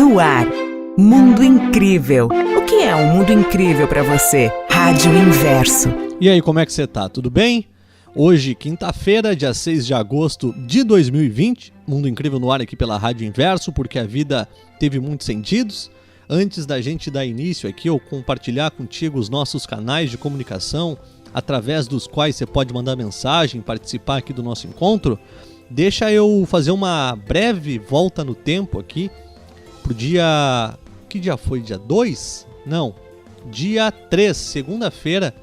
No ar, Mundo Incrível. O que é um mundo incrível para você? Rádio Inverso. E aí, como é que você tá? Tudo bem? Hoje, quinta-feira, dia 6 de agosto de 2020, Mundo Incrível no ar aqui pela Rádio Inverso, porque a vida teve muitos sentidos. Antes da gente dar início aqui, eu compartilhar contigo os nossos canais de comunicação, através dos quais você pode mandar mensagem, participar aqui do nosso encontro, deixa eu fazer uma breve volta no tempo aqui, pro dia... Que dia foi? Dia 2? Não, dia 3, segunda-feira,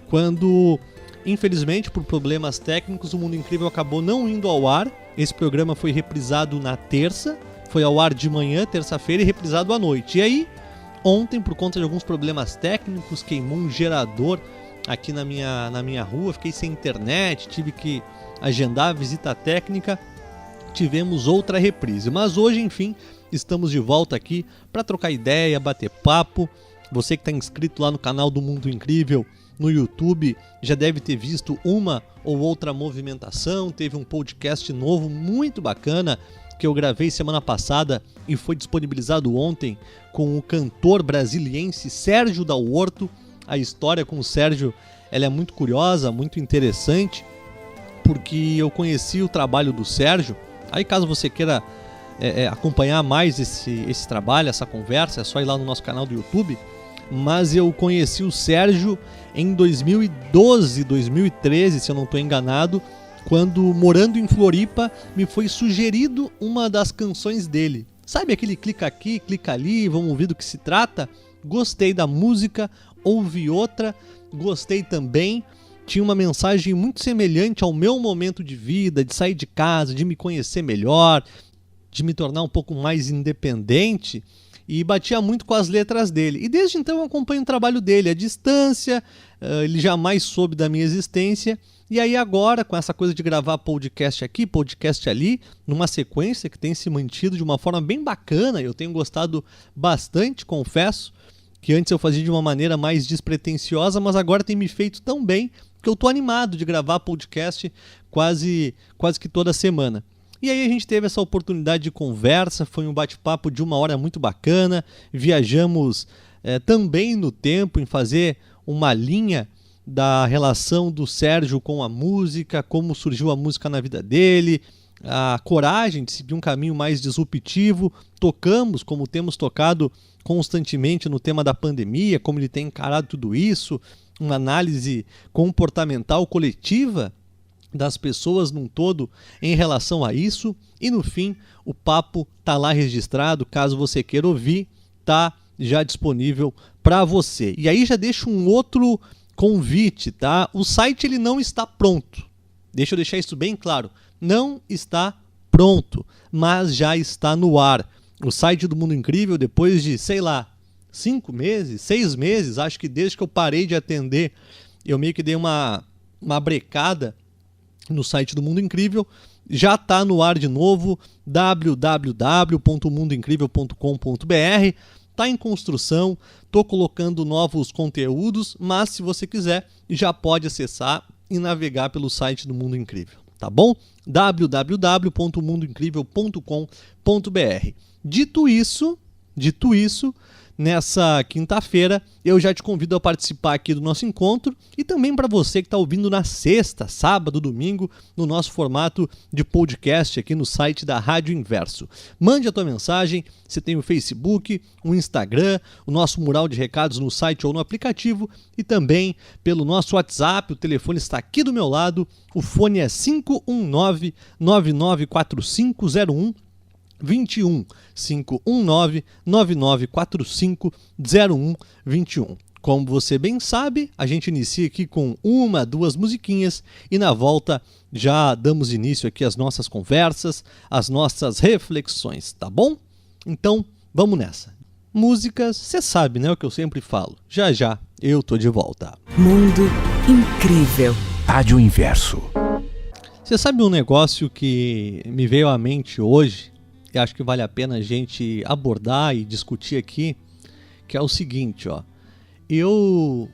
quando... Infelizmente, por problemas técnicos, o Mundo Incrível acabou não indo ao ar. Esse programa foi reprisado na terça, foi ao ar de manhã, terça-feira, e reprisado à noite. E aí, ontem, por conta de alguns problemas técnicos, queimou um gerador aqui na minha rua, fiquei sem internet, tive que agendar a visita técnica, tivemos outra reprise. Mas hoje, enfim, estamos de volta aqui para trocar ideia, bater papo. Você que está inscrito lá no canal do Mundo Incrível, no YouTube, já deve ter visto uma ou outra movimentação. Teve um podcast novo muito bacana que eu gravei semana passada e foi disponibilizado ontem com o cantor brasiliense Sérgio Dalworto. A história com o Sérgio, ela é muito curiosa, muito interessante, porque eu conheci o trabalho do Sérgio. Aí caso você queira acompanhar mais esse trabalho, essa conversa, é só ir lá no nosso canal do YouTube. Mas eu conheci o Sérgio em 2012, 2013, se eu não estou enganado, quando, morando em Floripa, me foi sugerido uma das canções dele. Sabe aquele clica aqui, clica ali, vamos ouvir do que se trata? Gostei da música, ouvi outra, gostei também. Tinha uma mensagem muito semelhante ao meu momento de vida, de sair de casa, de me conhecer melhor, de me tornar um pouco mais independente. E batia muito com as letras dele. E desde então eu acompanho o trabalho dele à distância, ele jamais soube da minha existência. E aí agora, com essa coisa de gravar podcast aqui, podcast ali, numa sequência que tem se mantido de uma forma bem bacana, eu tenho gostado bastante, confesso, que antes eu fazia de uma maneira mais despretensiosa, mas agora tem me feito tão bem que eu tô animado de gravar podcast quase que toda semana. E aí a gente teve essa oportunidade de conversa, foi um bate-papo de uma hora muito bacana, viajamos também no tempo em fazer uma linha da relação do Sérgio com a música, como surgiu a música na vida dele, a coragem de seguir um caminho mais disruptivo. Tocamos, como temos tocado constantemente, no tema da pandemia, como ele tem encarado tudo isso, uma análise comportamental coletiva das pessoas num todo em relação a isso. E no fim, o papo tá lá registrado, caso você queira ouvir, tá já disponível para você. E aí já deixo um outro convite, tá? O site ele não está pronto. Deixa eu deixar isso bem claro. Não está pronto, mas já está no ar. O site do Mundo Incrível, depois de, 5 meses, 6 meses, acho que desde que eu parei de atender, eu meio que dei uma brecada no site do Mundo Incrível, já está no ar de novo, www.mundoincrível.com.br, está em construção, estou colocando novos conteúdos, mas se você quiser, já pode acessar e navegar pelo site do Mundo Incrível, tá bom? www.mundoincrível.com.br. Dito isso, nessa quinta-feira, eu já te convido a participar aqui do nosso encontro e também para você que está ouvindo na sexta, sábado, domingo, no nosso formato de podcast aqui no site da Rádio Inverso. Mande a tua mensagem, você tem o Facebook, o Instagram, o nosso mural de recados no site ou no aplicativo e também pelo nosso WhatsApp. O telefone está aqui do meu lado, o fone é 519-99450121, 519-9945-0121. Como você bem sabe, a gente inicia aqui com 2 musiquinhas e na volta já damos início aqui às nossas conversas, às nossas reflexões, tá bom? Então, vamos nessa. Músicas, você sabe, né, o que eu sempre falo. Já já eu tô de volta. Mundo Incrível. Rádio Inverso. Você sabe um negócio que me veio à mente hoje? E acho que vale a pena a gente abordar e discutir aqui, que é o seguinte, ó. Eu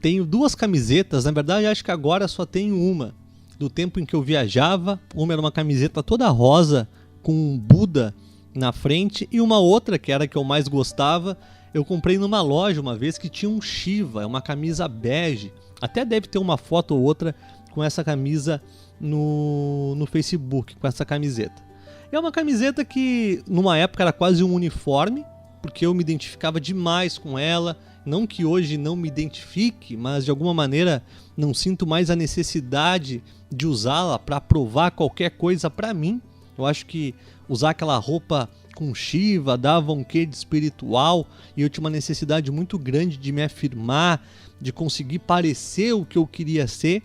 tenho 2 camisetas, na verdade acho que agora só tenho uma, do tempo em que eu viajava. Uma era uma camiseta toda rosa com um Buda na frente, e uma outra, que era a que eu mais gostava, eu comprei numa loja uma vez que tinha um Shiva, uma camisa bege. Até deve ter uma foto ou outra com essa camisa no Facebook, com essa camiseta. É uma camiseta que numa época era quase um uniforme, porque eu me identificava demais com ela. Não que hoje não me identifique, mas de alguma maneira não sinto mais a necessidade de usá-la para provar qualquer coisa para mim. Eu acho que usar aquela roupa com Shiva dava um quê de espiritual, e eu tinha uma necessidade muito grande de me afirmar, de conseguir parecer o que eu queria ser.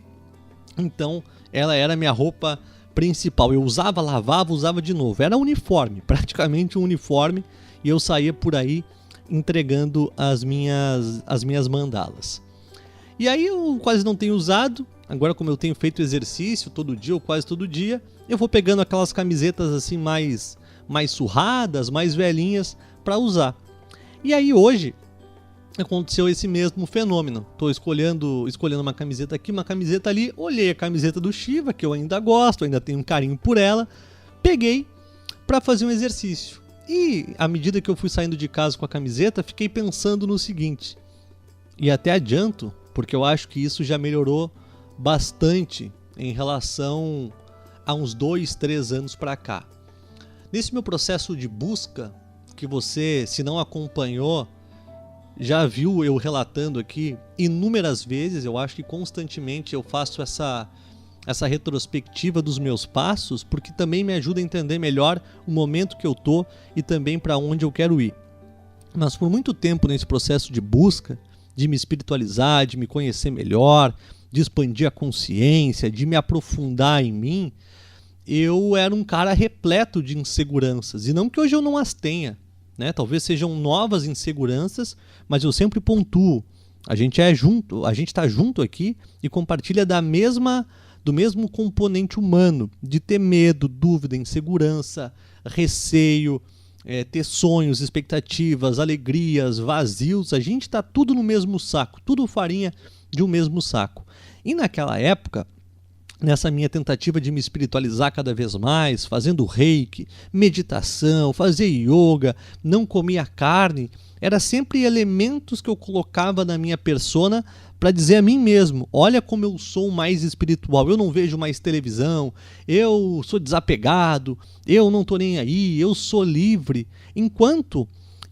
Então ela era a minha roupa principal. Eu usava, lavava, usava de novo. Era uniforme, praticamente um uniforme, e eu saía por aí entregando as minhas mandalas. E aí eu quase não tenho usado. Agora, como eu tenho feito exercício todo dia ou quase todo dia, eu vou pegando aquelas camisetas assim mais surradas, mais velhinhas para usar. E aí hoje aconteceu esse mesmo fenômeno. Estou escolhendo uma camiseta aqui, uma camiseta ali. Olhei a camiseta do Shiva, que eu ainda gosto, ainda tenho um carinho por ela. Peguei para fazer um exercício. E à medida que eu fui saindo de casa com a camiseta, fiquei pensando no seguinte. E até adianto, porque eu acho que isso já melhorou bastante em relação a uns 2, 3 anos para cá. Nesse meu processo de busca, que você, se não acompanhou, já viu eu relatando aqui inúmeras vezes, eu acho que constantemente eu faço essa retrospectiva dos meus passos, porque também me ajuda a entender melhor o momento que eu tô e também para onde eu quero ir. Mas por muito tempo nesse processo de busca, de me espiritualizar, de me conhecer melhor, de expandir a consciência, de me aprofundar em mim, eu era um cara repleto de inseguranças. E não que hoje eu não as tenha, né? Talvez sejam novas inseguranças, mas eu sempre pontuo. A gente está junto aqui e compartilha do mesmo componente humano, de ter medo, dúvida, insegurança, receio, ter sonhos, expectativas, alegrias, vazios. A gente está tudo no mesmo saco, tudo farinha de um mesmo saco. E naquela época, nessa minha tentativa de me espiritualizar cada vez mais, fazendo reiki, meditação, fazer yoga, não comia carne, era sempre elementos que eu colocava na minha persona para dizer a mim mesmo, olha como eu sou mais espiritual, eu não vejo mais televisão, eu sou desapegado, eu não estou nem aí, eu sou livre. Enquanto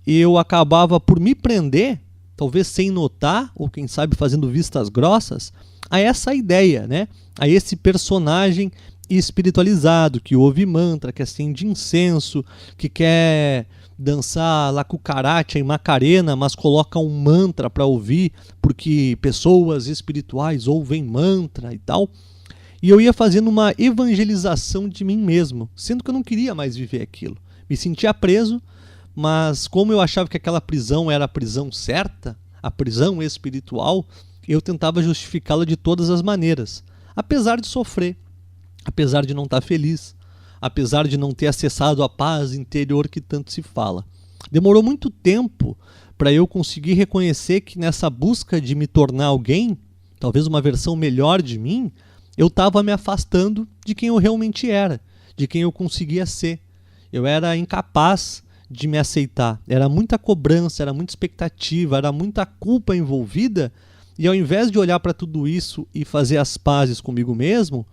eu acabava por me prender, talvez sem notar, ou quem sabe fazendo vistas grossas, a essa ideia, né? A esse personagem espiritualizado, que ouve mantra, que acende incenso, que quer dançar la cucaracha em Macarena, mas coloca um mantra para ouvir, porque pessoas espirituais ouvem mantra e tal. E eu ia fazendo uma evangelização de mim mesmo, sendo que eu não queria mais viver aquilo. Me sentia preso, mas como eu achava que aquela prisão era a prisão certa, a prisão espiritual, eu tentava justificá-la de todas as maneiras, apesar de sofrer, apesar de não estar feliz, apesar de não ter acessado a paz interior que tanto se fala. Demorou muito tempo para eu conseguir reconhecer que nessa busca de me tornar alguém, talvez uma versão melhor de mim, eu estava me afastando de quem eu realmente era, de quem eu conseguia ser. Eu era incapaz de me aceitar, era muita cobrança, era muita expectativa, era muita culpa envolvida. E ao invés de olhar para tudo isso e fazer as pazes comigo mesmo,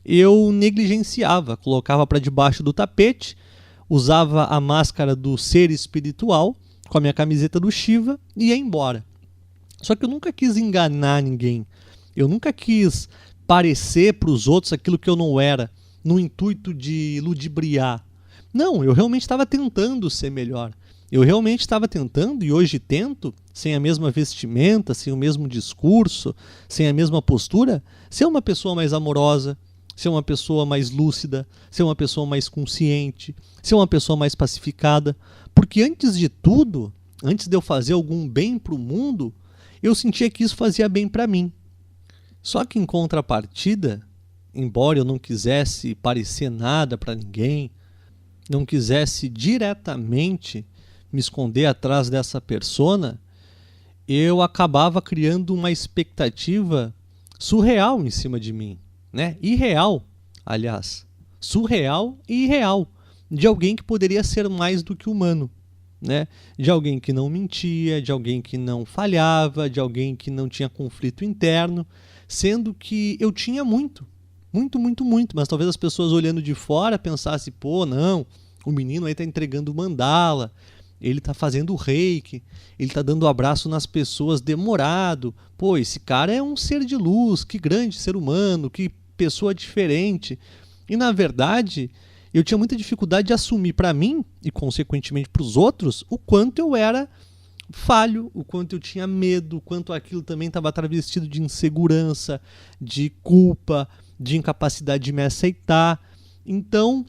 eu negligenciava, colocava para debaixo do tapete, usava a máscara do ser espiritual com a minha camiseta do Shiva e ia embora. Só que eu nunca quis enganar ninguém, eu nunca quis parecer para os outros aquilo que eu não era, no intuito de ludibriar. Não, eu realmente estava tentando ser melhor. Eu realmente estava tentando, e hoje tento, sem a mesma vestimenta, sem o mesmo discurso, sem a mesma postura, ser uma pessoa mais amorosa, ser uma pessoa mais lúcida, ser uma pessoa mais consciente, ser uma pessoa mais pacificada. Porque antes de tudo, antes de eu fazer algum bem para o mundo, eu sentia que isso fazia bem para mim. Só que em contrapartida, embora eu não quisesse parecer nada para ninguém, não quisesse diretamente me esconder atrás dessa persona, eu acabava criando uma expectativa surreal em cima de mim, né? Irreal, aliás. Surreal e irreal. de alguém que poderia ser mais do que humano, né? De alguém que não mentia, de alguém que não falhava, de alguém que não tinha conflito interno, sendo que eu tinha muito, mas talvez as pessoas olhando de fora pensassem, pô, não, o menino aí tá entregando mandala, ele tá fazendo reiki, ele tá dando abraço nas pessoas demorado, pô, esse cara é um ser de luz, que grande ser humano, que pessoa diferente. E na verdade, eu tinha muita dificuldade de assumir para mim, e consequentemente para os outros, o quanto eu era falho, o quanto eu tinha medo, o quanto aquilo também estava travestido de insegurança, de culpa, de incapacidade de me aceitar. Então,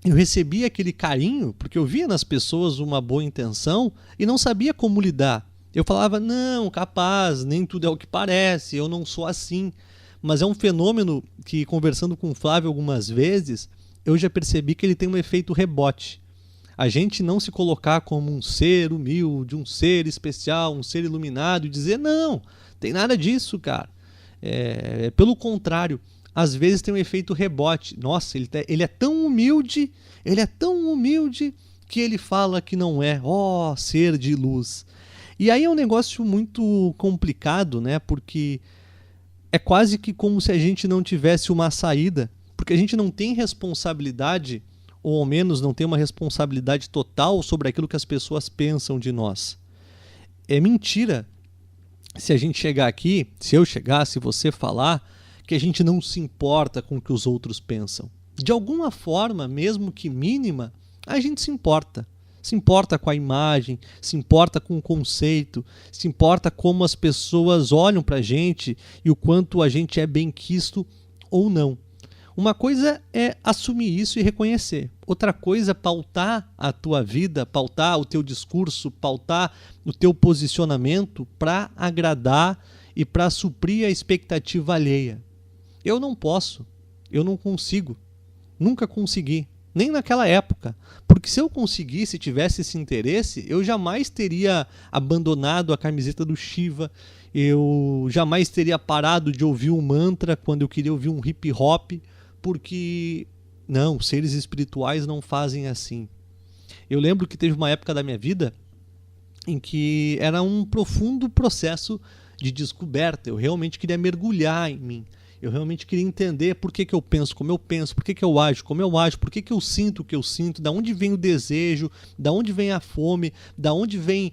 eu recebia aquele carinho, porque eu via nas pessoas uma boa intenção e não sabia como lidar. Eu falava, não, capaz, nem tudo é o que parece, eu não sou assim. Mas é um fenômeno que, conversando com o Flávio algumas vezes, eu já percebi que ele tem um efeito rebote. A gente não se colocar como um ser humilde, um ser especial, um ser iluminado e dizer, não, tem nada disso, cara. Pelo contrário, às vezes tem um efeito rebote. Nossa, ele é tão humilde que ele fala que não é, ser de luz. E aí é um negócio muito complicado, né? Porque é quase que como se a gente não tivesse uma saída, porque a gente não tem responsabilidade, ou ao menos não tem uma responsabilidade total sobre aquilo que as pessoas pensam de nós. É mentira se a gente chegar aqui, se eu chegar, se você falar, que a gente não se importa com o que os outros pensam. De alguma forma, mesmo que mínima, a gente se importa. Se importa com a imagem, se importa com o conceito, se importa como as pessoas olham pra gente e o quanto a gente é bem-quisto ou não. Uma coisa é assumir isso e reconhecer. Outra coisa é pautar a tua vida, pautar o teu discurso, pautar o teu posicionamento para agradar e para suprir a expectativa alheia. Eu não posso, eu não consigo, nunca consegui, nem naquela época. Porque se eu conseguisse, tivesse esse interesse, eu jamais teria abandonado a camiseta do Shiva, eu jamais teria parado de ouvir um mantra quando eu queria ouvir um hip hop, porque não, seres espirituais não fazem assim. Eu lembro que teve uma época da minha vida em que era um profundo processo de descoberta. Eu realmente queria mergulhar em mim. Eu realmente queria entender por que eu penso como eu penso, por que eu ajo como eu ajo, por que eu sinto o que eu sinto, da onde vem o desejo, da onde vem a fome, da onde vem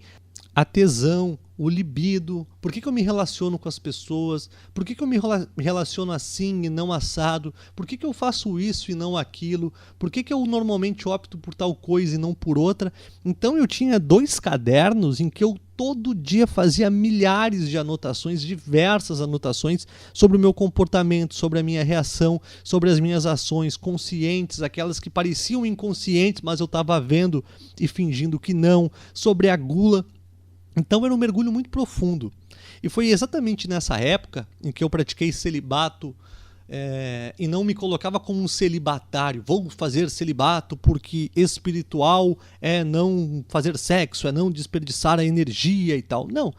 a tesão, o libido, por que eu me relaciono com as pessoas, por que eu me relaciono assim e não assado, por que eu faço isso e não aquilo, por que eu normalmente opto por tal coisa e não por outra. Então eu tinha 2 cadernos em que eu todo dia fazia milhares de anotações, diversas anotações sobre o meu comportamento, sobre a minha reação, sobre as minhas ações conscientes, aquelas que pareciam inconscientes, mas eu estava vendo e fingindo que não, sobre a gula. Então era um mergulho muito profundo. E foi exatamente nessa época em que eu pratiquei celibato e não me colocava como um celibatário. Vou fazer celibato porque espiritual é não fazer sexo, é não desperdiçar a energia e tal. Não.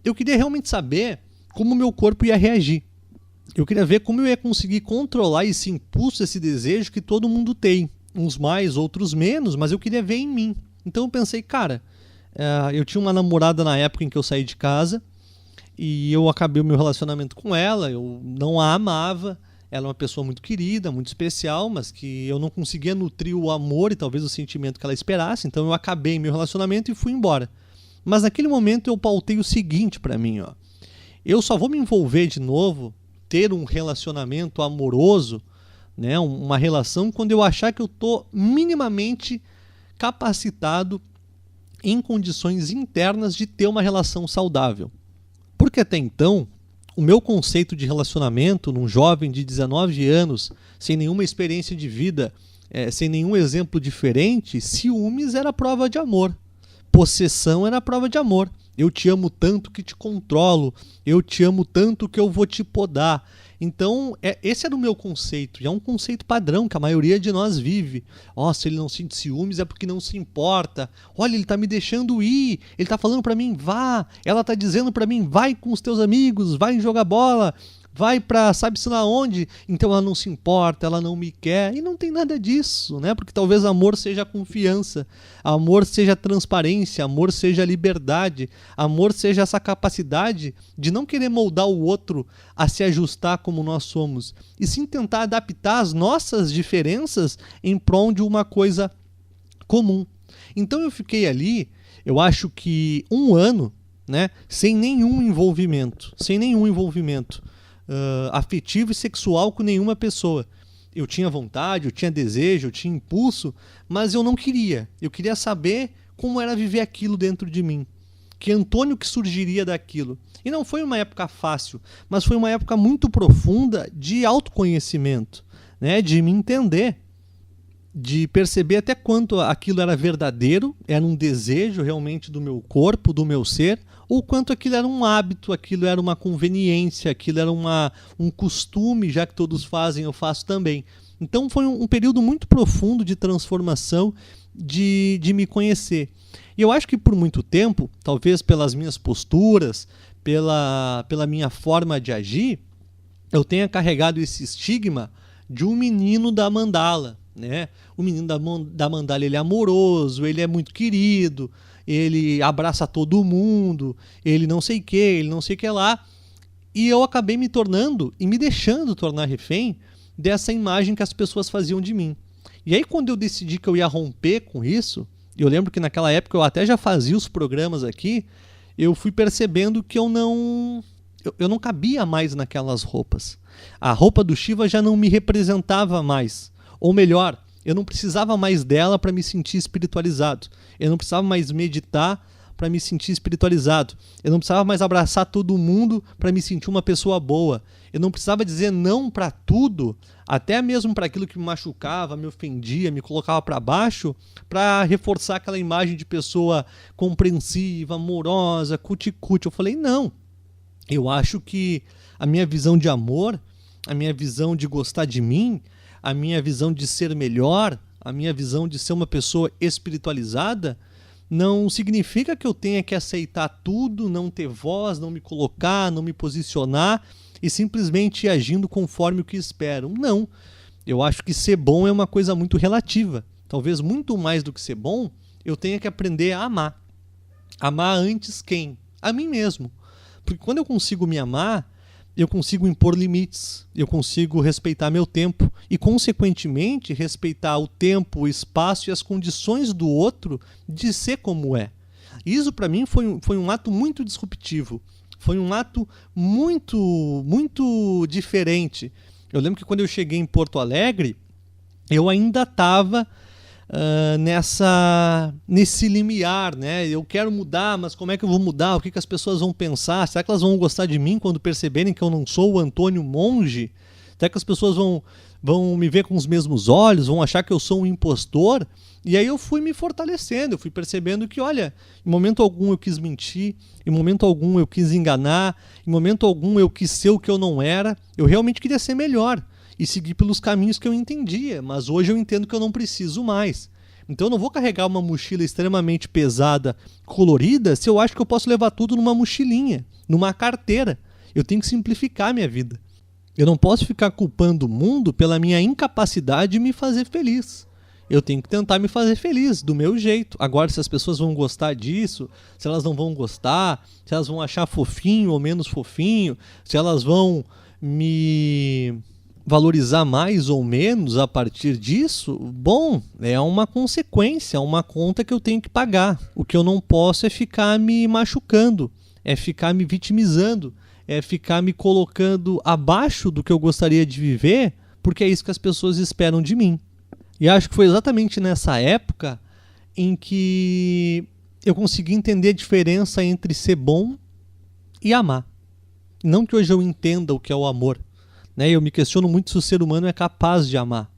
Eu queria realmente saber como o meu corpo ia reagir. Eu queria ver como eu ia conseguir controlar esse impulso, esse desejo que todo mundo tem. Uns mais, outros menos, mas eu queria ver em mim. Então eu pensei, cara, eu tinha uma namorada na época em que eu saí de casa e eu acabei o meu relacionamento com ela, eu não a amava, ela é uma pessoa muito querida, muito especial, mas que eu não conseguia nutrir o amor e talvez o sentimento que ela esperasse, então eu acabei meu relacionamento e fui embora. Mas naquele momento eu pautei o seguinte pra mim, eu só vou me envolver de novo, ter um relacionamento amoroso, né, uma relação, quando eu achar que eu tô minimamente capacitado em condições internas de ter uma relação saudável. Porque até então, o meu conceito de relacionamento num jovem de 19 anos, sem nenhuma experiência de vida, sem nenhum exemplo diferente, ciúmes era prova de amor. Possessão era prova de amor. Eu te amo tanto que te controlo. Eu te amo tanto que eu vou te podar. Então, esse era o meu conceito. E é um conceito padrão que a maioria de nós vive. Se ele não sente ciúmes é porque não se importa. Olha, ele está me deixando ir. Ele está falando para mim, vá. Ela está dizendo para mim, vai com os teus amigos, vai jogar bola. vai para sabe-se lá onde, então ela não se importa, ela não me quer, e não tem nada disso, né? Porque talvez amor seja confiança, amor seja transparência, amor seja liberdade, amor seja essa capacidade de não querer moldar o outro a se ajustar como nós somos, e sim tentar adaptar as nossas diferenças em prol de uma coisa comum. Então eu fiquei ali, eu acho que 1 ano, né, sem nenhum envolvimento afetivo e sexual com nenhuma pessoa. Eu tinha vontade, eu tinha desejo, eu tinha impulso, mas eu não queria. Eu queria saber como era viver aquilo dentro de mim. Que Antônio que surgiria daquilo. E não foi uma época fácil, mas foi uma época muito profunda de autoconhecimento, né, de me entender, de perceber até quanto aquilo era verdadeiro, era um desejo realmente do meu corpo, do meu ser, ou quanto aquilo era um hábito, aquilo era uma conveniência, aquilo era um costume, já que todos fazem, eu faço também. Então foi um período muito profundo de transformação, de me conhecer. E eu acho que por muito tempo, talvez pelas minhas posturas, pela minha forma de agir, eu tenha carregado esse estigma de um menino da mandala, né? O menino da mandala, ele é amoroso, ele é muito querido, ele abraça todo mundo, ele não sei o que lá. E eu acabei me tornando e me deixando tornar refém dessa imagem que as pessoas faziam de mim. E aí quando eu decidi que eu ia romper com isso, eu lembro que naquela época eu até já fazia os programas aqui, eu fui percebendo que eu não cabia mais naquelas roupas. A roupa do Shiva já não me representava mais. Ou melhor, eu não precisava mais dela para me sentir espiritualizado. Eu não precisava mais meditar para me sentir espiritualizado. Eu não precisava mais abraçar todo mundo para me sentir uma pessoa boa. Eu não precisava dizer não para tudo, até mesmo para aquilo que me machucava, me ofendia, me colocava para baixo, para reforçar aquela imagem de pessoa compreensiva, amorosa, cuti-cuti. Eu falei, não. Eu acho que a minha visão de amor, a minha visão de gostar de mim, a minha visão de ser melhor, a minha visão de ser uma pessoa espiritualizada, não significa que eu tenha que aceitar tudo, não ter voz, não me colocar, não me posicionar e simplesmente ir agindo conforme o que esperam. Não. Eu acho que ser bom é uma coisa muito relativa. Talvez muito mais do que ser bom, eu tenha que aprender a amar. Amar antes quem? A mim mesmo. Porque quando eu consigo me amar, eu consigo impor limites, eu consigo respeitar meu tempo e, consequentemente, respeitar o tempo, o espaço e as condições do outro de ser como é. Isso, para mim, foi um ato muito disruptivo. Foi um ato muito, muito diferente. Eu lembro que quando eu cheguei em Porto Alegre, eu ainda estava nesse limiar, né? Eu quero mudar, mas como é que eu vou mudar? O que as pessoas vão pensar? Será que elas vão gostar de mim quando perceberem que eu não sou o Antônio monge? Será que as pessoas vão me ver com os mesmos olhos? Vão achar que eu sou um impostor? E aí eu fui me fortalecendo, eu fui percebendo que, olha, em momento algum eu quis mentir, em momento algum eu quis enganar, em momento algum eu quis ser o que eu não era, eu realmente queria ser melhor e seguir pelos caminhos que eu entendia, mas hoje eu entendo que eu não preciso mais. Então eu não vou carregar uma mochila extremamente pesada, colorida, se eu acho que eu posso levar tudo numa mochilinha, numa carteira. Eu tenho que simplificar a minha vida. Eu não posso ficar culpando o mundo pela minha incapacidade de me fazer feliz. Eu tenho que tentar me fazer feliz, do meu jeito. Agora, se as pessoas vão gostar disso, se elas não vão gostar, se elas vão achar fofinho ou menos fofinho, se elas vão me valorizar mais ou menos a partir disso, bom, é uma consequência, é uma conta que eu tenho que pagar. O que eu não posso é ficar me machucando, é ficar me vitimizando, é ficar me colocando abaixo do que eu gostaria de viver, porque é isso que as pessoas esperam de mim. E acho que foi exatamente nessa época em que eu consegui entender a diferença entre ser bom e amar. Não que hoje eu entenda o que é o amor, né? Eu me questiono muito se o ser humano é capaz de amar.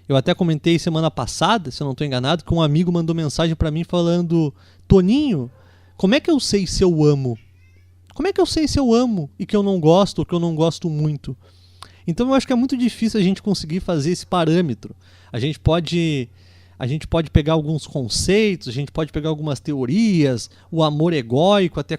Eu até comentei semana passada, se eu não estou enganado, que um amigo mandou mensagem para mim falando: Toninho, como é que eu sei se eu amo? Como é que eu sei se eu amo e que eu não gosto ou que eu não gosto muito? Então eu acho que é muito difícil a gente conseguir fazer esse parâmetro. A gente pode pegar alguns conceitos, a gente pode pegar algumas teorias, o amor egóico, até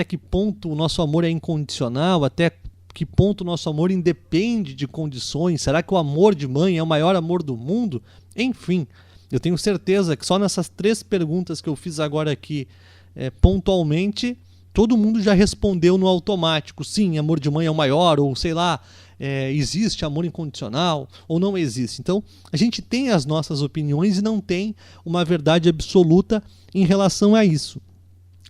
que ponto o nosso amor é incondicional, até que ponto o nosso amor independe de condições? Será que o amor de mãe é o maior amor do mundo? Enfim, eu tenho certeza que só nessas 3 perguntas que eu fiz agora aqui, pontualmente, todo mundo já respondeu no automático. Sim, amor de mãe é o maior, ou sei lá, existe amor incondicional, ou não existe. Então, a gente tem as nossas opiniões e não tem uma verdade absoluta em relação a isso.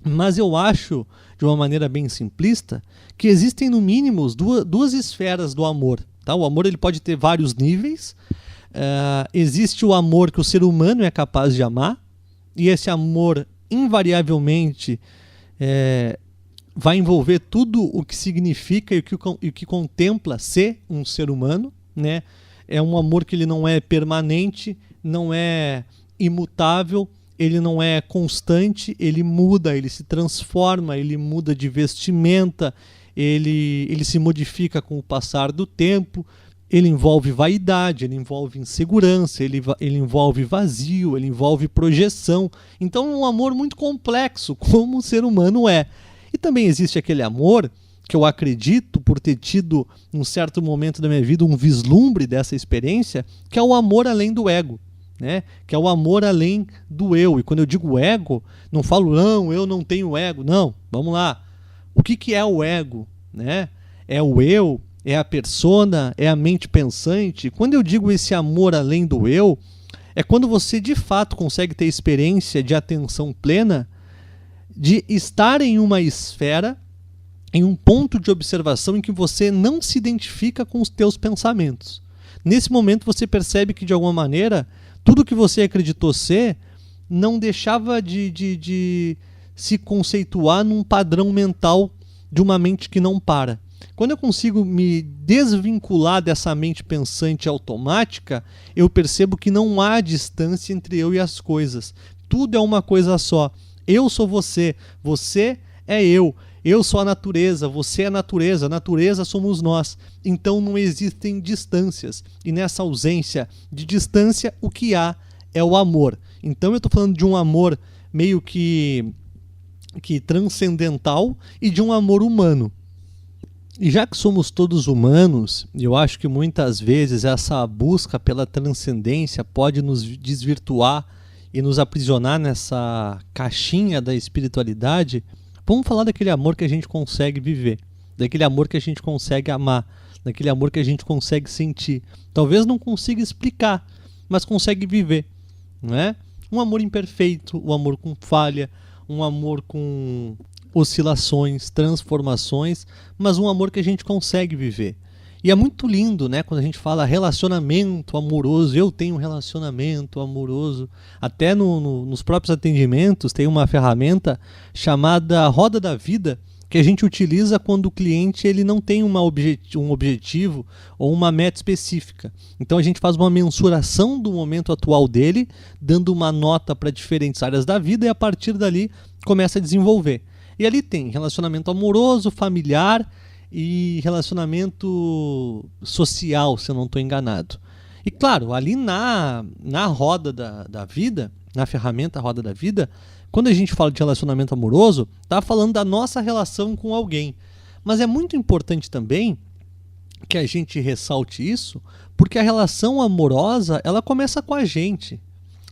Mas eu acho, de uma maneira bem simplista, que existem no mínimo duas esferas do amor. Tá? O amor ele pode ter vários níveis. Existe o amor que o ser humano é capaz de amar, e esse amor invariavelmente vai envolver tudo o que significa e o que contempla ser um ser humano, né? É um amor que ele não é permanente, não é imutável, ele não é constante, ele muda, ele se transforma, ele muda de vestimenta, ele se modifica com o passar do tempo, ele envolve vaidade, ele envolve insegurança, ele envolve vazio, ele envolve projeção. Então é um amor muito complexo, como o ser humano é. E também existe aquele amor que eu acredito, por ter tido, num certo momento da minha vida, um vislumbre dessa experiência, que é o amor além do ego. Né? Que é o amor além do eu. E quando eu digo ego, não falo, não, eu não tenho ego. Não, vamos lá. O que é o ego? Né? É o eu? É a persona? É a mente pensante? Quando eu digo esse amor além do eu, é quando você de fato consegue ter experiência de atenção plena, de estar em uma esfera, em um ponto de observação em que você não se identifica com os teus pensamentos. Nesse momento você percebe que, de alguma maneira, tudo que você acreditou ser não deixava de se conceituar num padrão mental de uma mente que não para. Quando eu consigo me desvincular dessa mente pensante automática, eu percebo que não há distância entre eu e as coisas. Tudo é uma coisa só. Eu sou você, você é eu sou a natureza, você é a natureza somos nós. Então não existem distâncias. E nessa ausência de distância, o que há é o amor. Então eu estou falando de um amor meio que transcendental e de um amor humano. E já que somos todos humanos, eu acho que muitas vezes essa busca pela transcendência pode nos desvirtuar e nos aprisionar nessa caixinha da espiritualidade. Vamos falar daquele amor que a gente consegue viver, daquele amor que a gente consegue amar, daquele amor que a gente consegue sentir. Talvez não consiga explicar, mas consegue viver. Não é? Um amor imperfeito, um amor com falha, um amor com oscilações, transformações, mas um amor que a gente consegue viver. E é muito lindo, né, quando a gente fala relacionamento amoroso. Eu tenho um relacionamento amoroso. Até nos próprios atendimentos tem uma ferramenta chamada Roda da Vida, que a gente utiliza quando o cliente ele não tem um objetivo ou uma meta específica. Então a gente faz uma mensuração do momento atual dele, dando uma nota para diferentes áreas da vida, e a partir dali começa a desenvolver. E ali tem relacionamento amoroso, familiar e relacionamento social, se eu não estou enganado. E claro, ali na roda da vida, na ferramenta Roda da Vida, quando a gente fala de relacionamento amoroso, está falando da nossa relação com alguém. Mas é muito importante também que a gente ressalte isso, porque a relação amorosa, ela começa com a gente.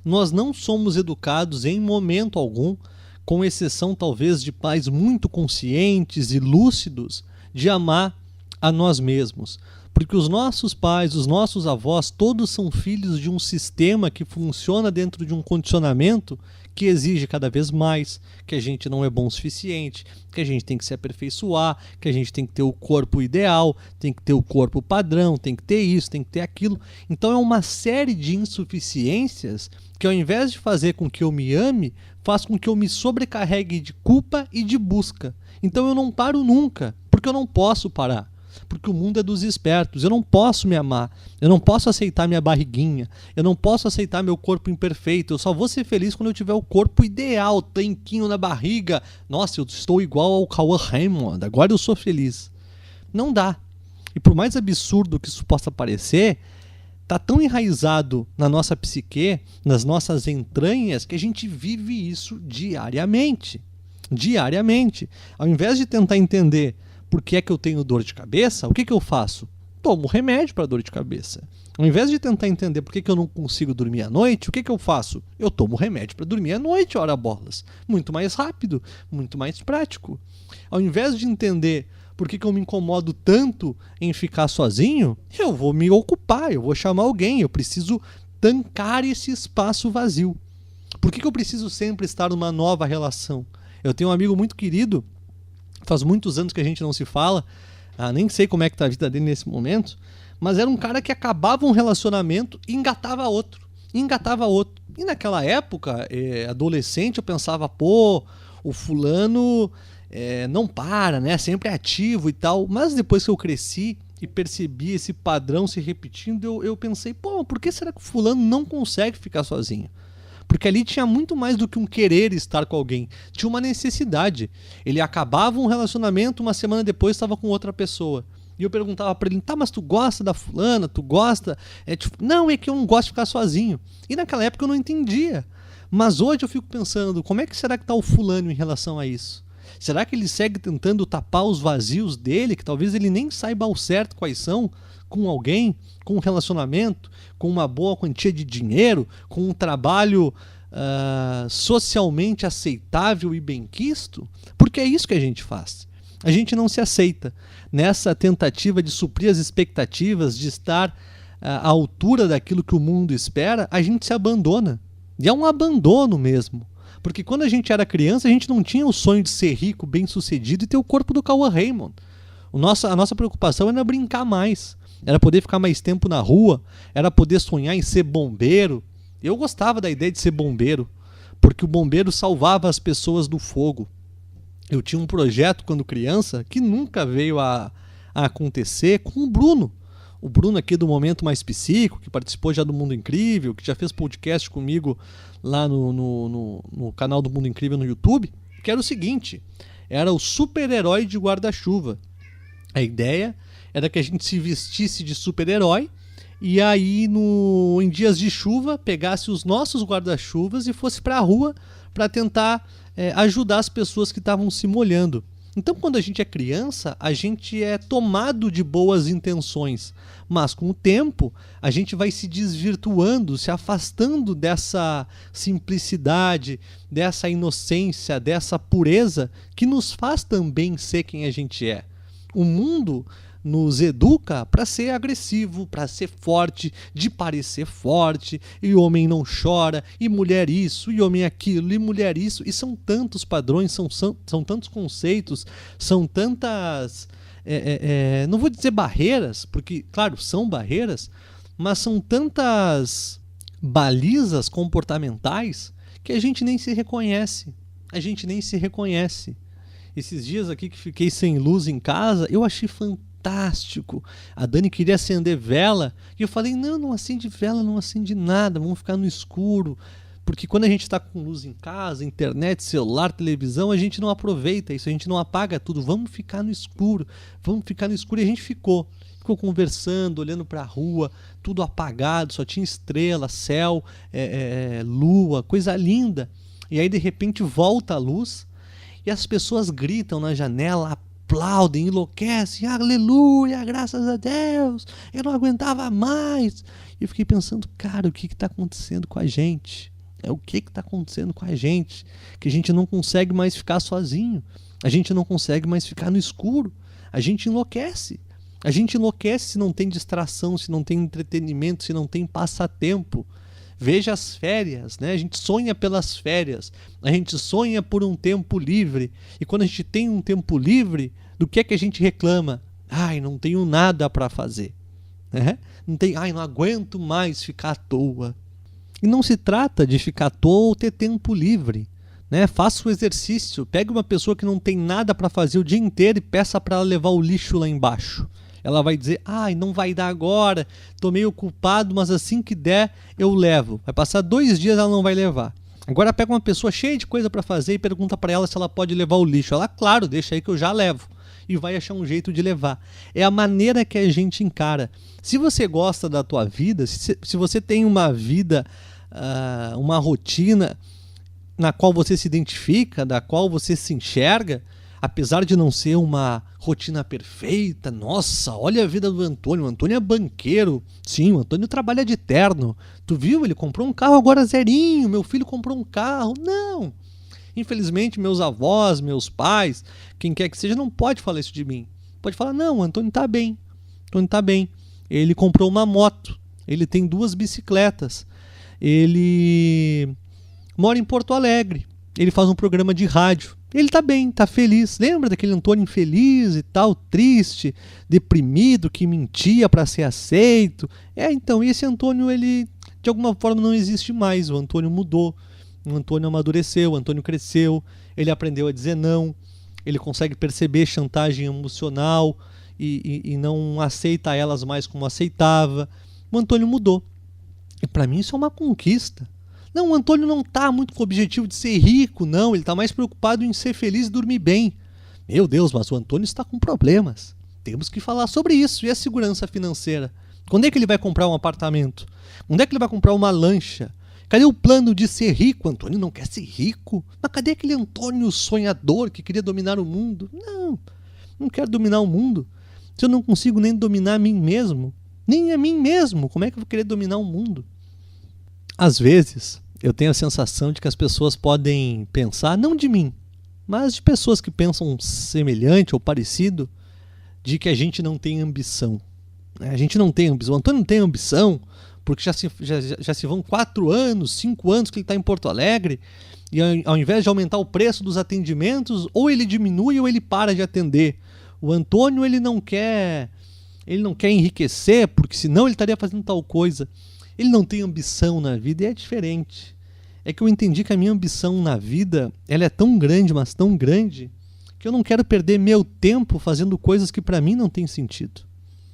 Nós não somos educados em momento algum, com exceção talvez de pais muito conscientes e lúcidos, de amar a nós mesmos. Porque os nossos pais, os nossos avós, todos são filhos de um sistema que funciona dentro de um condicionamento que exige cada vez mais, que a gente não é bom o suficiente, que a gente tem que se aperfeiçoar, que a gente tem que ter o corpo ideal, tem que ter o corpo padrão, tem que ter isso, tem que ter aquilo. Então é uma série de insuficiências que, ao invés de fazer com que eu me ame, faz com que eu me sobrecarregue de culpa e de busca. Então eu não paro nunca, porque eu não posso parar. Porque o mundo é dos espertos. Eu não posso me amar, eu não posso aceitar minha barriguinha, eu não posso aceitar meu corpo imperfeito. Eu só vou ser feliz quando eu tiver o corpo ideal, tanquinho na barriga. Nossa, eu estou igual ao Cauã Raymond, agora eu sou feliz. Não dá. E por mais absurdo que isso possa parecer, está tão enraizado na nossa psique, nas nossas entranhas, que a gente vive isso diariamente. Ao invés de tentar entender por que é que eu tenho dor de cabeça, o que eu faço? Tomo remédio para dor de cabeça. Ao invés de tentar entender por que eu não consigo dormir à noite, o que eu faço? Eu tomo remédio para dormir à noite, ora bolas. Muito mais rápido, muito mais prático. Ao invés de entender por que eu me incomodo tanto em ficar sozinho, eu vou me ocupar, eu vou chamar alguém, eu preciso tancar esse espaço vazio. Por que eu preciso sempre estar numa nova relação? Eu tenho um amigo muito querido, faz muitos anos que a gente não se fala, nem sei como é que tá a vida dele nesse momento, mas era um cara que acabava um relacionamento e engatava outro. E naquela época, adolescente, eu pensava, pô, o fulano não para, né? Sempre é ativo e tal. Mas depois que eu cresci e percebi esse padrão se repetindo, eu pensei, pô, por que será que o fulano não consegue ficar sozinho? Porque ali tinha muito mais do que um querer estar com alguém. Tinha uma necessidade. Ele acabava um relacionamento, uma semana depois estava com outra pessoa. E eu perguntava pra ele, tá, mas tu gosta da fulana? Tu gosta? Não, é que eu não gosto de ficar sozinho. E naquela época eu não entendia. Mas hoje eu fico pensando, como é que será que tá o fulano em relação a isso? Será que ele segue tentando tapar os vazios dele, que talvez ele nem saiba ao certo quais são, com alguém, com um relacionamento, com uma boa quantia de dinheiro, com um trabalho socialmente aceitável e benquisto? Porque é isso que a gente faz. A gente não se aceita. Nessa tentativa de suprir as expectativas, de estar à altura daquilo que o mundo espera, a gente se abandona. E é um abandono mesmo. Porque quando a gente era criança, a gente não tinha o sonho de ser rico, bem-sucedido e ter o corpo do Cauã Raymond. A nossa preocupação era brincar mais. Era poder ficar mais tempo na rua. Era poder sonhar em ser bombeiro. Eu gostava da ideia de ser bombeiro, porque o bombeiro salvava as pessoas do fogo. Eu tinha um projeto quando criança que nunca veio a acontecer com o Bruno. O Bruno aqui do Momento Mais Psíquico, que participou já do Mundo Incrível, que já fez podcast comigo lá no canal do Mundo Incrível no YouTube, que era o seguinte, era o super-herói de guarda-chuva. A ideia era que a gente se vestisse de super-herói e aí em dias de chuva pegasse os nossos guarda-chuvas e fosse para a rua para tentar ajudar as pessoas que estavam se molhando. Então, quando a gente é criança, a gente é tomado de boas intenções, mas com o tempo a gente vai se desvirtuando, se afastando dessa simplicidade, dessa inocência, dessa pureza que nos faz também ser quem a gente é. O mundo nos educa para ser agressivo, para ser forte, de parecer forte, e homem não chora, e mulher isso, e homem aquilo, e mulher isso, e são tantos padrões, são tantos conceitos, são tantas, não vou dizer barreiras, porque, claro, são barreiras, mas são tantas balizas comportamentais que a gente nem se reconhece, Esses dias aqui que fiquei sem luz em casa, eu achei fantástico. A Dani queria acender vela e eu falei, não acende vela, não acende nada, vamos ficar no escuro, porque quando a gente está com luz em casa, internet, celular, televisão, a gente não aproveita isso, a gente não apaga tudo, vamos ficar no escuro, e a gente ficou conversando, olhando para a rua, tudo apagado, só tinha estrela, céu, lua, coisa linda, e aí de repente volta a luz e as pessoas gritam na janela, aplaudem, enlouquecem, aleluia, graças a Deus, eu não aguentava mais. E eu fiquei pensando, cara, o que está acontecendo com a gente? O que está acontecendo com a gente? Que a gente não consegue mais ficar sozinho, a gente não consegue mais ficar no escuro, a gente enlouquece. A gente enlouquece se não tem distração, se não tem entretenimento, se não tem passatempo. Veja as férias, né? A gente sonha pelas férias, a gente sonha por um tempo livre, e quando a gente tem um tempo livre, do que é que a gente reclama? Não tenho nada para fazer, né? Não aguento mais ficar à toa. E não se trata de ficar à toa ou ter tempo livre, né? Faça o exercício, pegue uma pessoa que não tem nada para fazer o dia inteiro e peça para ela levar o lixo lá embaixo. Ela vai dizer, não vai dar agora, estou meio ocupado, mas assim que der eu levo. Vai passar 2 dias, ela não vai levar. Agora pega uma pessoa cheia de coisa para fazer e pergunta para ela se ela pode levar o lixo. Ela, claro, deixa aí que eu já levo. E vai achar um jeito de levar. É a maneira que a gente encara. Se você gosta da tua vida, se você tem uma vida, uma rotina na qual você se identifica, da qual você se enxerga, apesar de não ser uma rotina perfeita, nossa, olha a vida do Antônio. O Antônio é banqueiro. Sim, o Antônio trabalha de terno. Tu viu? Ele comprou um carro agora zerinho. Meu filho comprou um carro. Não. Infelizmente, meus avós, meus pais, quem quer que seja, não pode falar isso de mim. Pode falar, não, o Antônio tá bem. O Antônio tá bem. Ele comprou uma moto. Ele tem 2 bicicletas. Ele mora em Porto Alegre. Ele faz um programa de rádio. Ele tá bem, tá feliz. Lembra daquele Antônio infeliz e tal, triste, deprimido, que mentia para ser aceito? Então, esse Antônio, ele de alguma forma não existe mais. O Antônio mudou. O Antônio amadureceu, o Antônio cresceu, ele aprendeu a dizer não, ele consegue perceber chantagem emocional e não aceita elas mais como aceitava. O Antônio mudou. E para mim isso é uma conquista. Não, o Antônio não está muito com o objetivo de ser rico, não, ele está mais preocupado em ser feliz e dormir bem. Meu Deus, mas o Antônio está com problemas. Temos que falar sobre isso. E a segurança financeira? Quando é que ele vai comprar um apartamento? Quando é que ele vai comprar uma lancha? Cadê o plano de ser rico? O Antônio não quer ser rico. Mas cadê aquele Antônio sonhador que queria dominar o mundo? Não quero dominar o mundo. Se eu não consigo nem dominar a mim mesmo, nem a mim mesmo, como é que eu vou querer dominar o mundo? Às vezes, eu tenho a sensação de que as pessoas podem pensar, não de mim, mas de pessoas que pensam semelhante ou parecido, de que a gente não tem ambição. A gente não tem ambição. O Antônio não tem ambição, porque já se vão 4 anos, 5 anos que ele está em Porto Alegre, e ao invés de aumentar o preço dos atendimentos, ou ele diminui ou ele para de atender. O Antônio, ele não quer enriquecer, porque senão ele estaria fazendo tal coisa. Ele não tem ambição na vida e é diferente. É que eu entendi que a minha ambição na vida, ela é tão grande, mas tão grande, que eu não quero perder meu tempo fazendo coisas que para mim não tem sentido.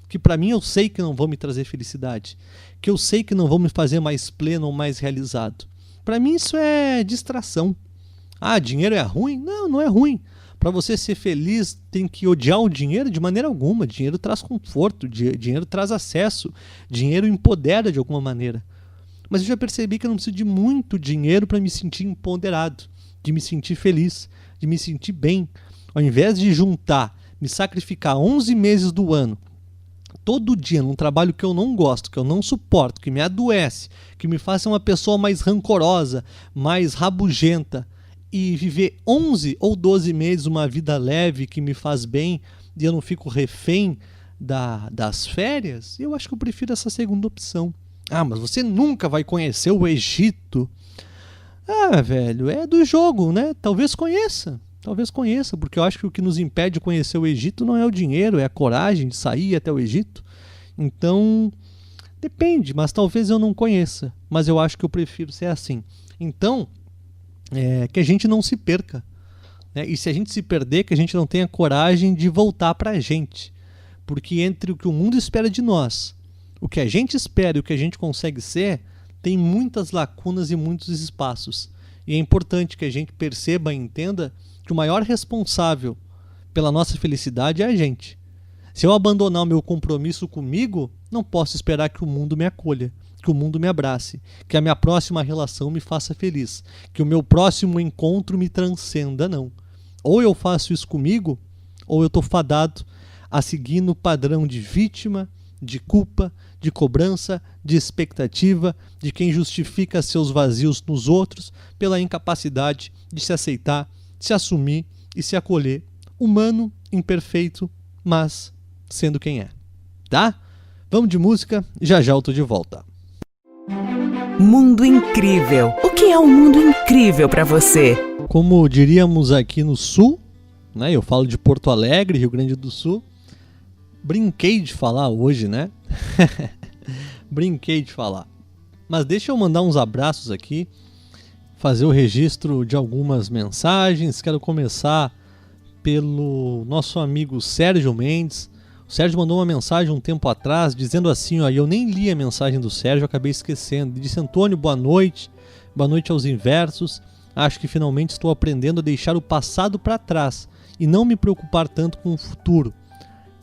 Que para mim eu sei que não vão me trazer felicidade, que eu sei que não vão me fazer mais pleno ou mais realizado. Para mim isso é distração. Ah, dinheiro é ruim? Não, não é ruim. Para você ser feliz, tem que odiar o dinheiro de maneira alguma. Dinheiro traz conforto, dinheiro traz acesso, dinheiro empodera de alguma maneira. Mas eu já percebi que eu não preciso de muito dinheiro para me sentir empoderado, de me sentir feliz, de me sentir bem. Ao invés de juntar, me sacrificar 11 meses do ano, todo dia num trabalho que eu não gosto, que eu não suporto, que me adoece, que me faça uma pessoa mais rancorosa, mais rabugenta, e viver 11 ou 12 meses uma vida leve que me faz bem e eu não fico refém das férias, eu acho que eu prefiro essa segunda opção. Ah, mas você nunca vai conhecer o Egito. Ah, velho, é do jogo, né? Talvez conheça, porque eu acho que o que nos impede de conhecer o Egito não é o dinheiro, é a coragem de sair até o Egito. Então, depende, mas talvez eu não conheça, mas eu acho que eu prefiro ser assim. Então, que a gente não se perca, né? E se a gente se perder, que a gente não tenha coragem de voltar para a gente, porque entre o que o mundo espera de nós, o que a gente espera e o que a gente consegue ser, tem muitas lacunas e muitos espaços, e é importante que a gente perceba e entenda que o maior responsável pela nossa felicidade é a gente. Se eu abandonar o meu compromisso comigo, não posso esperar que o mundo me acolha, que o mundo me abrace, que a minha próxima relação me faça feliz, que o meu próximo encontro me transcenda, não. Ou eu faço isso comigo, ou eu estou fadado a seguir no padrão de vítima, de culpa, de cobrança, de expectativa, de quem justifica seus vazios nos outros pela incapacidade de se aceitar, se assumir e se acolher, humano, imperfeito, mas sendo quem é. Tá? Vamos de música, já eu tô de volta. Mundo incrível. O que é um mundo incrível para você? Como diríamos aqui no Sul, né? Eu falo de Porto Alegre, Rio Grande do Sul. Brinquei de falar hoje, né? Brinquei de falar. Mas deixa eu mandar uns abraços aqui, fazer o registro de algumas mensagens. Quero começar pelo nosso amigo Sérgio Mendes. O Sérgio mandou uma mensagem um tempo atrás, dizendo assim, ó, eu nem li a mensagem do Sérgio, acabei esquecendo. Ele disse, Antônio, boa noite aos inversos. Acho que finalmente estou aprendendo a deixar o passado para trás e não me preocupar tanto com o futuro.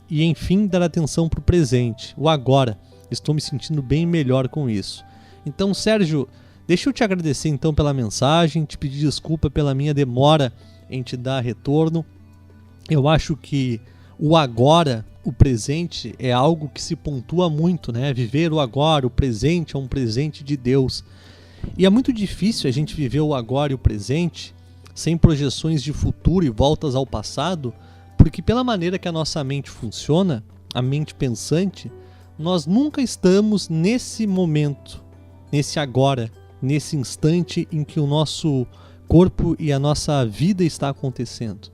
E enfim, dar atenção para o presente, o agora. Estou me sentindo bem melhor com isso. Então, Sérgio, deixa eu te agradecer então pela mensagem, te pedir desculpa pela minha demora em te dar retorno. Eu acho que o agora, o presente, é algo que se pontua muito, né? Viver o agora, o presente é um presente de Deus. E é muito difícil a gente viver o agora e o presente sem projeções de futuro e voltas ao passado, porque pela maneira que a nossa mente funciona, a mente pensante, nós nunca estamos nesse momento, nesse agora, nesse instante em que o nosso corpo e a nossa vida está acontecendo,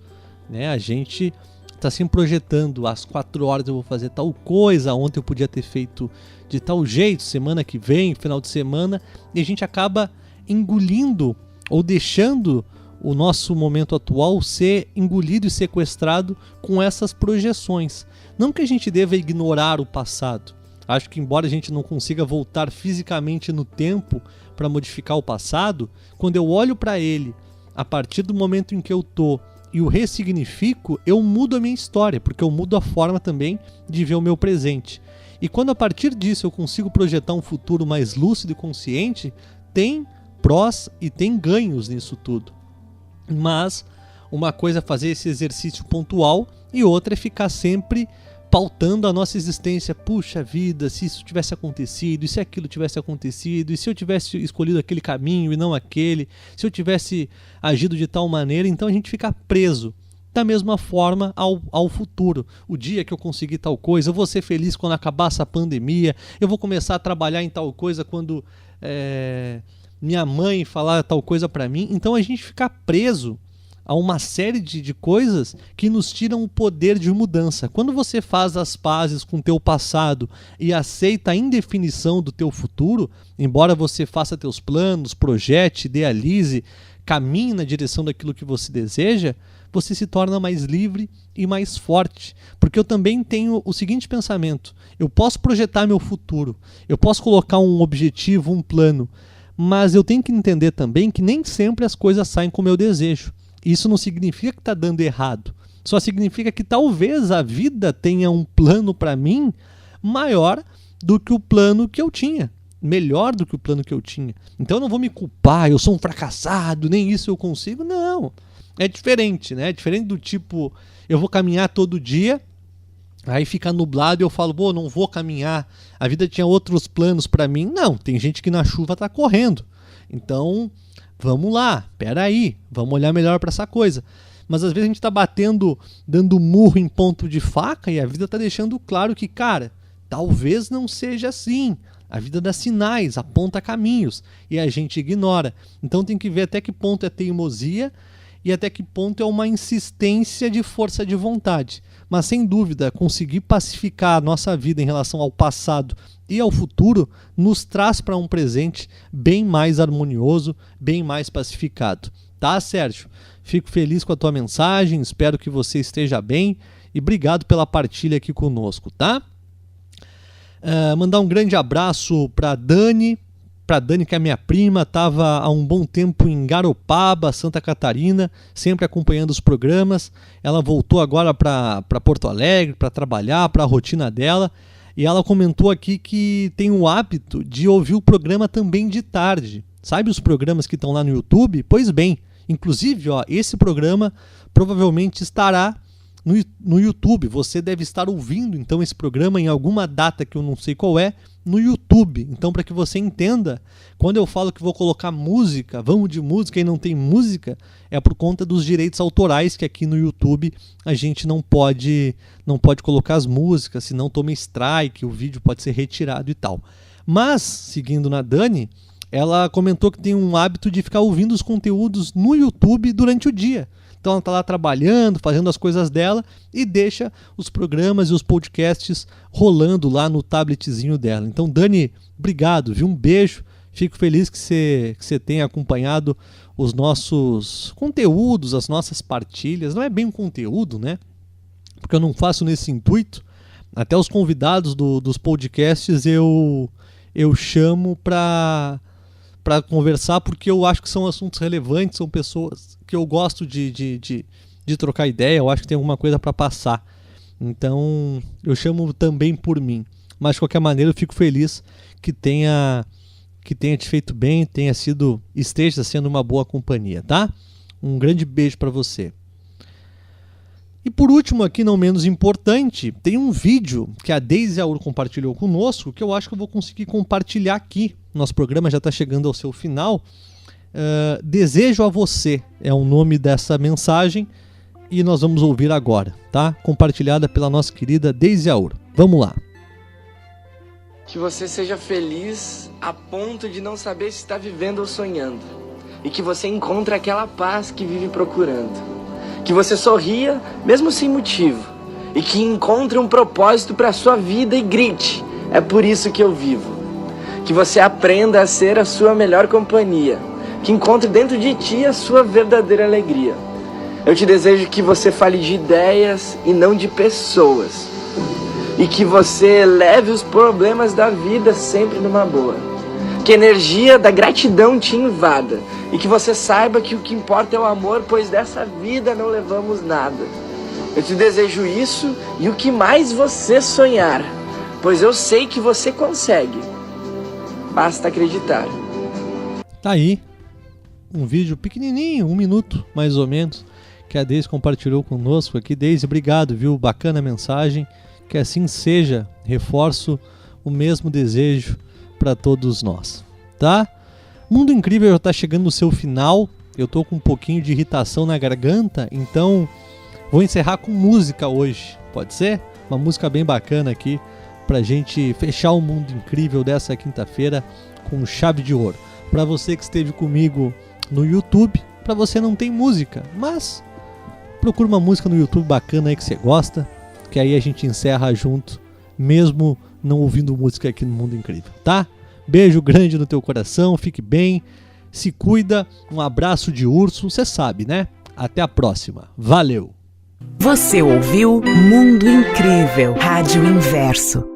né? A gente está sempre projetando, às 4 horas eu vou fazer tal coisa, ontem eu podia ter feito de tal jeito, semana que vem, final de semana, e a gente acaba engolindo ou deixando o nosso momento atual ser engolido e sequestrado com essas projeções. Não que a gente deva ignorar o passado. Acho que embora a gente não consiga voltar fisicamente no tempo para modificar o passado, quando eu olho para ele a partir do momento em que eu tô e o ressignifico, eu mudo a minha história, porque eu mudo a forma também de ver o meu presente. E quando a partir disso eu consigo projetar um futuro mais lúcido e consciente, tem prós e tem ganhos nisso tudo. Mas uma coisa é fazer esse exercício pontual e outra é ficar sempre pautando a nossa existência. Puxa vida, se isso tivesse acontecido, e se aquilo tivesse acontecido, e se eu tivesse escolhido aquele caminho e não aquele, se eu tivesse agido de tal maneira, então a gente fica preso. Da mesma forma ao futuro. O dia que eu conseguir tal coisa, eu vou ser feliz quando acabar essa pandemia, eu vou começar a trabalhar em tal coisa quando minha mãe falar tal coisa para mim. Então a gente fica preso a uma série de coisas que nos tiram o poder de mudança. Quando você faz as pazes com o teu passado e aceita a indefinição do teu futuro, embora você faça teus planos, projete, idealize, caminhe na direção daquilo que você deseja, você se torna mais livre e mais forte. Porque eu também tenho o seguinte pensamento: eu posso projetar meu futuro, eu posso colocar um objetivo, um plano, mas eu tenho que entender também que nem sempre as coisas saem como eu desejo. Isso não significa que está dando errado. Só significa que talvez a vida tenha um plano para mim maior do que o plano que eu tinha. Melhor do que o plano que eu tinha. Então eu não vou me culpar, eu sou um fracassado, nem isso eu consigo. Não. É diferente, né? É diferente do tipo, eu vou caminhar todo dia, aí fica nublado e eu falo, pô, não vou caminhar. A vida tinha outros planos para mim. Não, tem gente que na chuva está correndo. Então, vamos lá, peraí, vamos olhar melhor para essa coisa. Mas às vezes a gente está batendo, dando murro em ponto de faca e a vida está deixando claro que, cara, talvez não seja assim. A vida dá sinais, aponta caminhos e a gente ignora. Então tem que ver até que ponto é teimosia e até que ponto é uma insistência de força de vontade. Mas sem dúvida, conseguir pacificar a nossa vida em relação ao passado e ao futuro nos traz para um presente bem mais harmonioso, bem mais pacificado. Tá, Sérgio? Fico feliz com a tua mensagem, espero que você esteja bem e obrigado pela partilha aqui conosco, tá? Mandar um grande abraço para Dani, que é minha prima, estava há um bom tempo em Garopaba, Santa Catarina, sempre acompanhando os programas. Ela voltou agora para Porto Alegre para trabalhar, para a rotina dela, e ela comentou aqui que tem o hábito de ouvir o programa também de tarde. Sabe os programas que estão lá no YouTube? Pois bem, inclusive esse programa provavelmente estará no YouTube. Você deve estar ouvindo então esse programa em alguma data que eu não sei qual é, no YouTube. Então, para que você entenda, quando eu falo que vou colocar música, vamos de música e não tem música, é por conta dos direitos autorais, que aqui no YouTube a gente não pode colocar as músicas, senão toma strike, o vídeo pode ser retirado e tal. Mas, seguindo na Dani, ela comentou que tem um hábito de ficar ouvindo os conteúdos no YouTube durante o dia. Então ela está lá trabalhando, fazendo as coisas dela e deixa os programas e os podcasts rolando lá no tabletzinho dela. Então, Dani, obrigado, viu? Um beijo. Fico feliz que você tenha acompanhado os nossos conteúdos, as nossas partilhas. Não é bem um conteúdo, né? Porque eu não faço nesse intuito. Até os convidados dos podcasts eu chamo para conversar, porque eu acho que são assuntos relevantes, são pessoas que eu gosto de trocar ideia, eu acho que tem alguma coisa para passar. Então, eu chamo também por mim. Mas, de qualquer maneira, eu fico feliz que tenha te feito bem, esteja sendo uma boa companhia, tá? Um grande beijo para você. E por último, aqui não menos importante, tem um vídeo que a Deise Aur compartilhou conosco, que eu acho que eu vou conseguir compartilhar aqui. Nosso programa já está chegando ao seu final. Desejo a você é o nome dessa mensagem e nós vamos ouvir agora, tá? Compartilhada pela nossa querida Deise Aur. Vamos lá. Que você seja feliz a ponto de não saber se está vivendo ou sonhando. E que você encontre aquela paz que vive procurando. Que você sorria mesmo sem motivo. E que encontre um propósito para a sua vida e grite: é por isso que eu vivo. Que você aprenda a ser a sua melhor companhia. Que encontre dentro de ti a sua verdadeira alegria. Eu te desejo que você fale de ideias e não de pessoas. E que você leve os problemas da vida sempre numa boa. Que a energia da gratidão te invada. E que você saiba que o que importa é o amor, pois dessa vida não levamos nada. Eu te desejo isso e o que mais você sonhar, pois eu sei que você consegue. Basta acreditar. Tá aí um vídeo pequenininho, 1 minuto mais ou menos, que a Deise compartilhou conosco aqui. Deise, obrigado, viu? Bacana a mensagem. Que assim seja. Reforço o mesmo desejo para todos nós, tá? Mundo Incrível já está chegando no seu final. Eu tô com um pouquinho de irritação na garganta, então vou encerrar com música hoje. Pode ser? Uma música bem bacana aqui pra gente fechar o Mundo Incrível dessa quinta-feira com chave de ouro. Para você que esteve comigo no YouTube, para você não tem música, mas procura uma música no YouTube bacana aí que você gosta, que aí a gente encerra junto, mesmo não ouvindo música aqui no Mundo Incrível, tá? Beijo grande no teu coração, fique bem, se cuida, um abraço de urso, você sabe, né? Até a próxima, valeu! Você ouviu Mundo Incrível, Rádio Inverso.